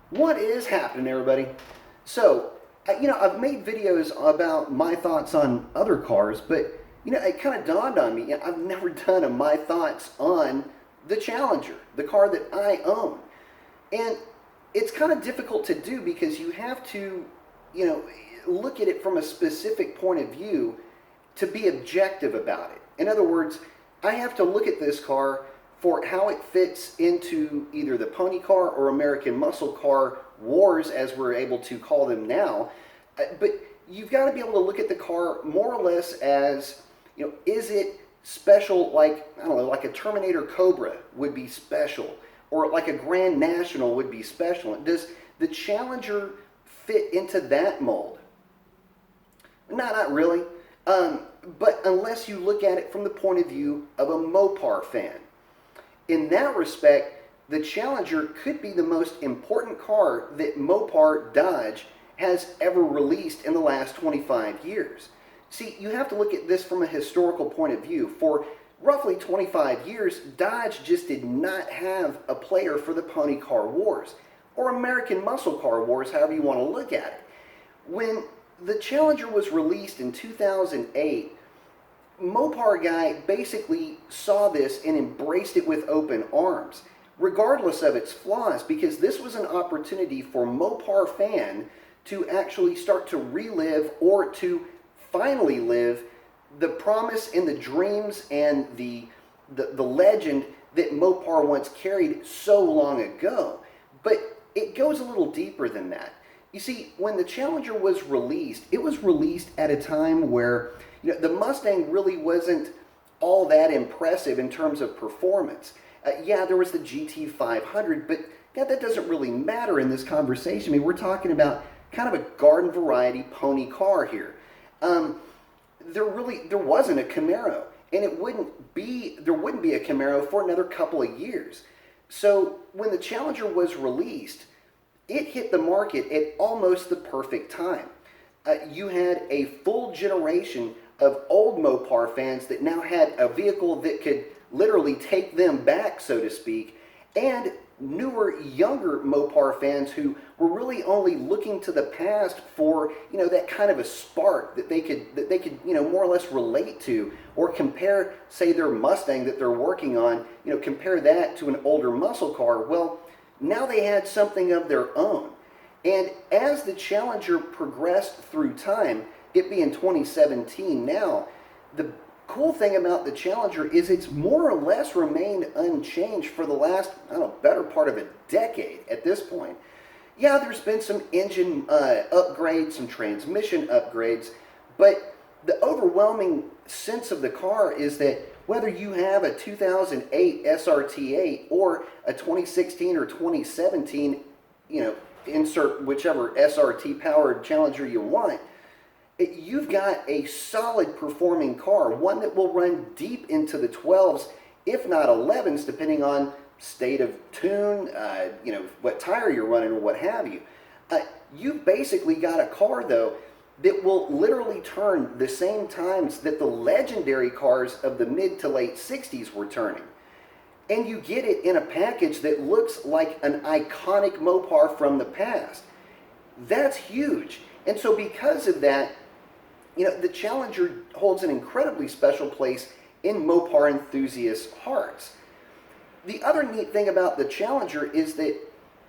What is happening, everybody? So, I've made videos about my thoughts on other cars, but it kind of dawned on me. I've never done a my thoughts on the Challenger, the car that I own, and it's kind of difficult to do because you have to, you know, look at it from a specific point of view to be objective about it. In other words, I have to look at this car for how it fits into either the pony car or American muscle car wars, as we're able to call them now. But you've got to be able to look at the car more or less as, is it special, like, I don't know, like a Terminator Cobra would be special, or like a Grand National would be special. Does the Challenger fit into that mold? Not really. But unless you look at it from the point of view of a Mopar fan. In that respect, the Challenger could be the most important car that Mopar Dodge has ever released in the last 25 years. See, you have to look at this from a historical point of view. For roughly 25 years, Dodge just did not have a player for the pony car wars, or American muscle car wars, however you want to look at it. When the Challenger was released in 2008, Mopar guy basically saw this and embraced it with open arms, regardless of its flaws, because this was an opportunity for Mopar fan to actually start to relive or to finally live the promise and the dreams and the legend that Mopar once carried so long ago. But it goes a little deeper than that. You see, when the Challenger was released, it was released at a time where the Mustang really wasn't all that impressive in terms of performance. Yeah, there was the GT500, but that doesn't really matter in this conversation. I mean, we're talking about kind of a garden variety pony car here. There wasn't a Camaro, and there wouldn't be a Camaro for another couple of years. So when the Challenger was released, it hit the market at almost the perfect time. You had a full generation of old Mopar fans that now had a vehicle that could literally take them back, so to speak, and newer, younger Mopar fans who were really only looking to the past for that kind of a spark that they could more or less relate to, or compare, say, their Mustang that they're working on, compare that to an older muscle car. Well, now they had something of their own. And as the Challenger progressed through time, it being 2017 now, the cool thing about the Challenger is it's more or less remained unchanged for the last, better part of a decade at this point. Yeah, there's been some engine upgrades, some transmission upgrades, but the overwhelming sense of the car is that whether you have a 2008 SRT8 or a 2016 or 2017, insert whichever SRT powered Challenger you want, you've got a solid performing car, one that will run deep into the 12s, if not 11s, depending on state of tune, what tire you're running or what have you. You've basically got a car, though, that will literally turn the same times that the legendary cars of the mid to late 60s were turning. And you get it in a package that looks like an iconic Mopar from the past. That's huge. And so because of that, the Challenger holds an incredibly special place in Mopar enthusiasts' hearts. The other neat thing about the Challenger is that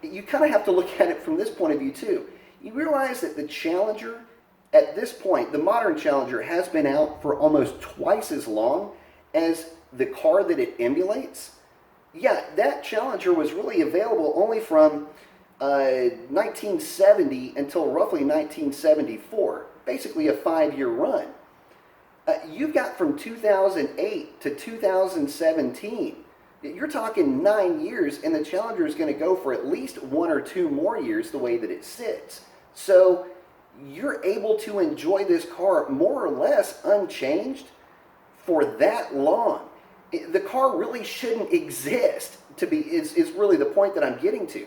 you kind of have to look at it from this point of view too. You realize that the Challenger, at this point, the modern Challenger has been out for almost twice as long as the car that it emulates. Yeah, that Challenger was really available only from 1970 until roughly 1974, basically a 5-year run. You've got from 2008 to 2017. You're talking 9 years, and the Challenger is going to go for at least 1 or 2 more years the way that it sits. So you're able to enjoy this car more or less unchanged for that long. The car really shouldn't exist, is really the point that I'm getting to.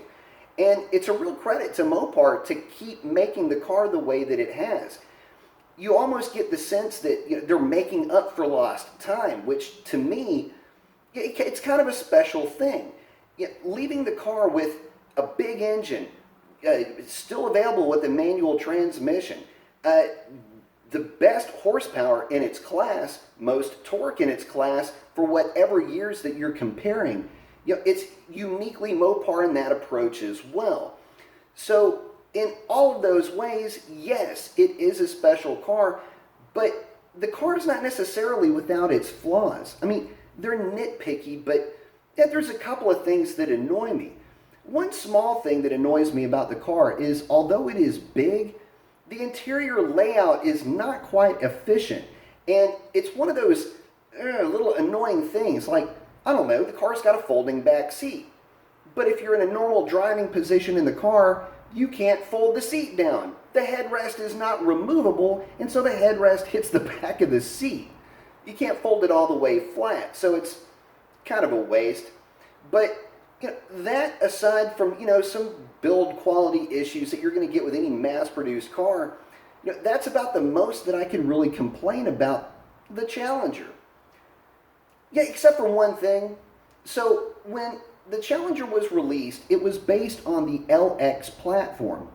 And it's a real credit to Mopar to keep making the car the way that it has. You almost get the sense that they're making up for lost time, which to me, it's kind of a special thing. Leaving the car with a big engine, It's still available with a manual transmission. Uh, the best horsepower in its class, most torque in its class for whatever years that you're comparing. It's uniquely Mopar in that approach as well. So in all of those ways, yes, it is a special car, but the car is not necessarily without its flaws. I mean, they're nitpicky, but yeah, there's a couple of things that annoy me. One small thing that annoys me about the car is, although it is big, the interior layout is not quite efficient. And it's one of those little annoying things, like, I don't know, the car's got a folding back seat. But if you're in a normal driving position in the car, you can't fold the seat down. The headrest is not removable, and so the headrest hits the back of the seat. You can't fold it all the way flat, so it's kind of a waste. But that aside from some build quality issues that you're going to get with any mass-produced car, that's about the most that I can really complain about the Challenger. Yeah, except for one thing. So when the Challenger was released, it was based on the LX platform.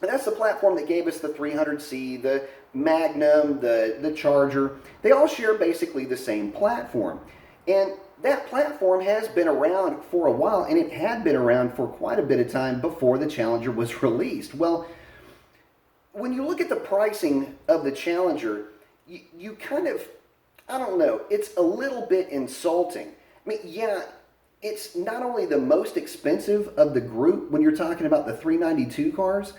And that's the platform that gave us the 300C, the Magnum, the Charger. They all share basically the same platform. And that platform has been around for a while, and it had been around for quite a bit of time before the Challenger was released. Well, when you look at the pricing of the Challenger, you kind of, I don't know, it's a little bit insulting. I mean, yeah, it's not only the most expensive of the group when you're talking about the 392 cars,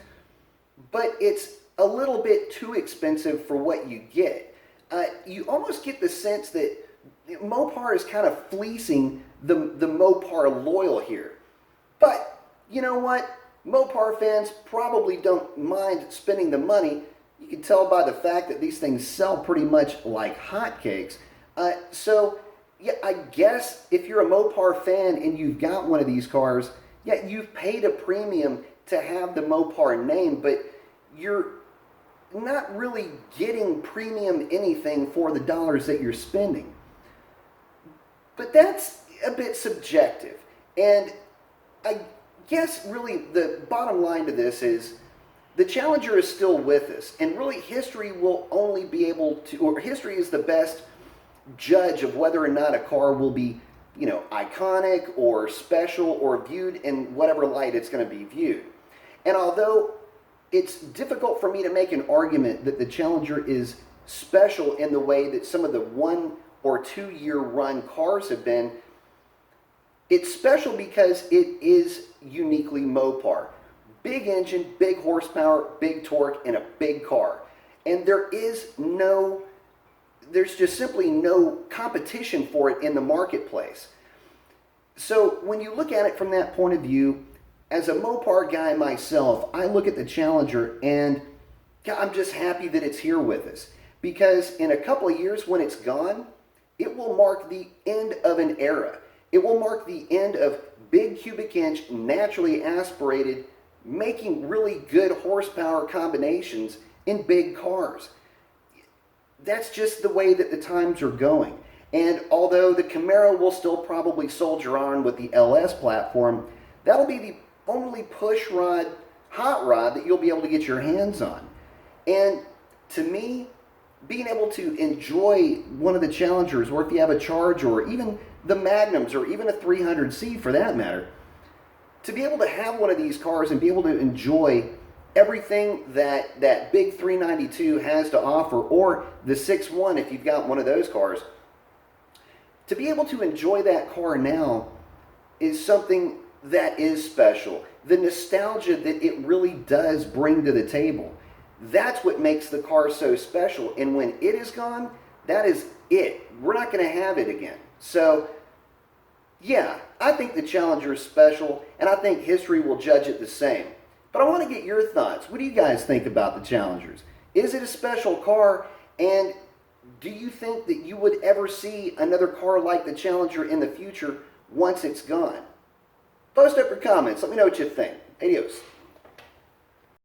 but it's a little bit too expensive for what you get. You almost get the sense that Mopar is kind of fleecing the Mopar loyal here. But you know what? Mopar fans probably don't mind spending the money. You can tell by the fact that these things sell pretty much like hotcakes. So, yeah, I guess if you're a Mopar fan and you've got one of these cars, yeah, you've paid a premium to have the Mopar name, but you're not really getting premium anything for the dollars that you're spending. But that's a bit subjective. And I guess really the bottom line to this is the Challenger is still with us. And really history will only be able to, or history is the best judge of whether or not a car will be, iconic or special or viewed in whatever light it's going to be viewed. And although it's difficult for me to make an argument that the Challenger is special in the way that some of the 1 or 2 year run cars have been, it's special because it is uniquely Mopar. Big engine, big horsepower, big torque, and a big car. And there's just simply no competition for it in the marketplace. So when you look at it from that point of view, as a Mopar guy myself, I look at the Challenger and I'm just happy that it's here with us. Because in a couple of years when it's gone, it will mark the end of an era. It will mark the end of big cubic inch, naturally aspirated, making really good horsepower combinations in big cars. That's just the way that the times are going. And although the Camaro will still probably soldier on with the LS platform, that'll be the only push rod, hot rod that you'll be able to get your hands on. And to me, being able to enjoy one of the Challengers, or if you have a Charge, or even the Magnums, or even a 300C for that matter, to be able to have one of these cars and be able to enjoy everything that big 392 has to offer, or the 6.1 if you've got one of those cars, to be able to enjoy that car now is something that is special. The nostalgia that it really does bring to the table, that's what makes the car so special. And when it is gone, that is it. We're not going to have it again. So, yeah, I think the Challenger is special, and I think history will judge it the same. But I want to get your thoughts. What do you guys think about the Challengers? Is it a special car? And do you think that you would ever see another car like the Challenger in the future once it's gone? Post up your comments. Let me know what you think. Adios.